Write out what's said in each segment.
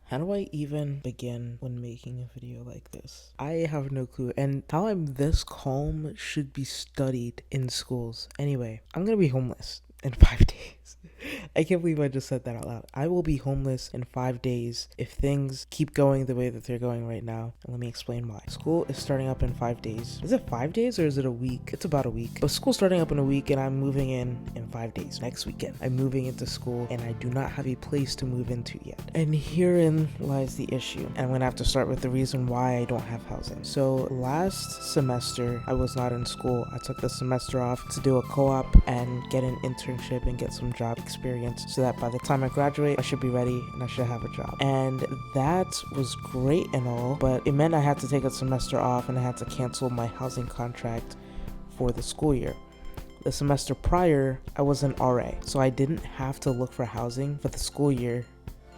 How do I even begin when making a video like this? I have no clue, and how I'm this calm should be studied in schools. Anyway, I'm gonna be homeless in 5 days. I can't believe I just said that out loud. I will be homeless in 5 days if things keep going the way that they're going right now. And let me explain why. School is starting up in 5 days. Is it 5 days or is it a week? It's about a week. But school's starting up in a week and I'm moving in 5 days. Next weekend, I'm moving into school and I do not have a place to move into yet. And herein lies the issue. And I'm gonna have to start with the reason why I don't have housing. So last semester, I was not in school. I took the semester off to do a co-op and get an internship and get some job experience so that by the time I graduate, I should be ready and I should have a job. And that was great and all, but it meant I had to take a semester off and I had to cancel my housing contract for the school year. The semester prior, I was an RA, so I didn't have to look for housing for the school year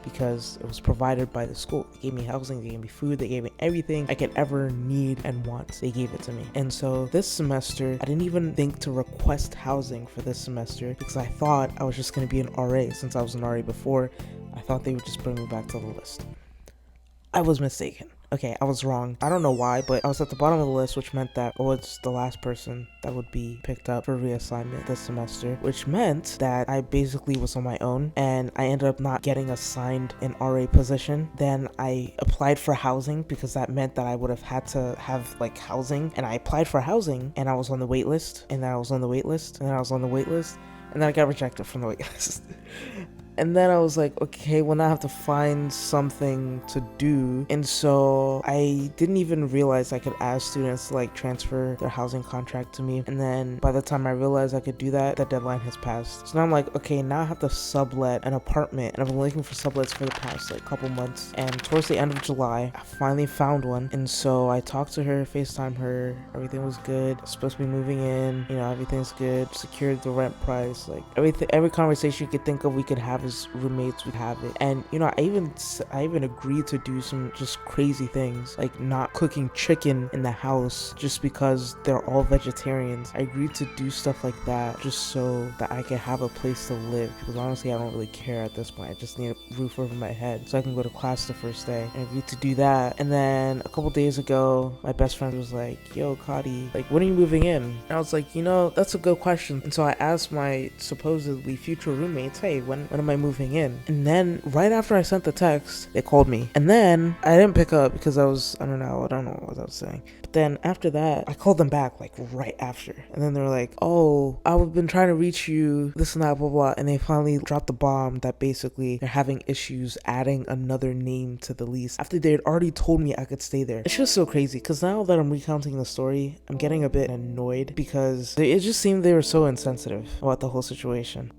because it was provided by the school. They gave me housing, they gave me food, they gave me everything I could ever need and want. They gave it to me. And so this semester, I didn't even think to request housing for this semester because I thought I was just going to be an RA. Since I was an RA before, I thought they would just bring me back to the list. I was mistaken. Okay, I was wrong. I don't know why, but I was at the bottom of the list, which meant that I was the last person that would be picked up for reassignment this semester, which meant that I basically was on my own and I ended up not getting assigned an RA position. Then I applied for housing because that meant that I would have had to have like housing, and I applied for housing and I was on the wait list, and then I was on the wait list, and then I was on the wait list, and then I got rejected from the wait list. And then I was like, okay, well now I have to find something to do. And so I didn't even realize I could ask students to like transfer their housing contract to me. And then by the time I realized I could do that, the deadline has passed. So now I'm like, okay, now I have to sublet an apartment. And I've been looking for sublets for the past like couple months. And towards the end of July, I finally found one. And so I talked to her, FaceTime her, everything was good. I was supposed to be moving in, everything's good. Secured the rent price, like every conversation you could think of we could have as roommates would have it. And I even agreed to do some just crazy things like not cooking chicken in the house just because they're all vegetarians. I agreed to do stuff like that just so that I could have a place to live, because honestly I don't really care at this point. I just need a roof over my head so I can go to class the first day. I agreed to do that. And then a couple days ago, my best friend was like, yo Cody, like when are you moving in? And I was like, that's a good question. And so I asked my supposedly future roommates, hey, when am I moving in? And then right after I sent the text, they called me, and then I didn't pick up because I don't know what I was saying. But then after that, I called them back like right after, and then they were like, oh, I've been trying to reach you, this and that, blah blah, and they finally dropped the bomb that basically they're having issues adding another name to the lease after they had already told me I could stay there. It's just so crazy because now that I'm recounting the story, I'm getting a bit annoyed because it just seemed they were so insensitive about the whole situation.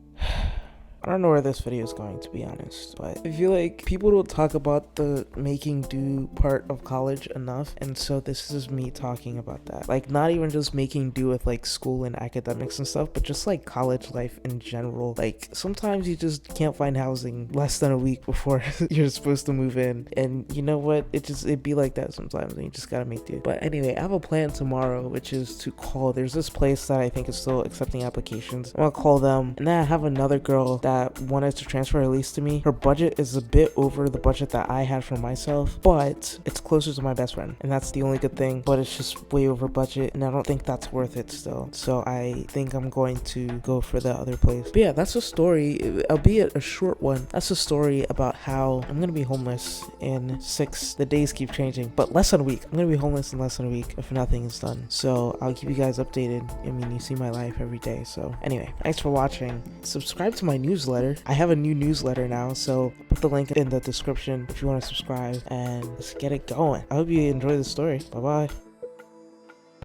I don't know where this video is going, to be honest, but I feel like people don't talk about the making do part of college enough, and so this is me talking about that. Like, not even just making do with like school and academics and stuff, but just like college life in general. Like, sometimes you just can't find housing less than a week before you're supposed to move in, and you know what? It'd be like that sometimes, and you just gotta make do. But anyway, I have a plan tomorrow, which is to call. There's this place that I think is still accepting applications. I'm gonna call them, and then I have another girl that wanted to transfer her lease to me. Her budget is a bit over the budget that I had for myself, but it's closer to my best friend, and that's the only good thing. But it's just way over budget, and I don't think that's worth it still. So I think I'm going to go for the other place. But yeah, that's a story, albeit a short one. That's a story about how I'm gonna be homeless in the days keep changing, but less than a week. I'm gonna be homeless in less than a week if nothing is done. So I'll keep you guys updated. I mean, you see my life every day. So anyway, thanks for watching. Subscribe to my newsletter. I have a new newsletter now, so put the link in the description if you want to subscribe, and let's get it going. I hope you enjoy the story. Bye bye.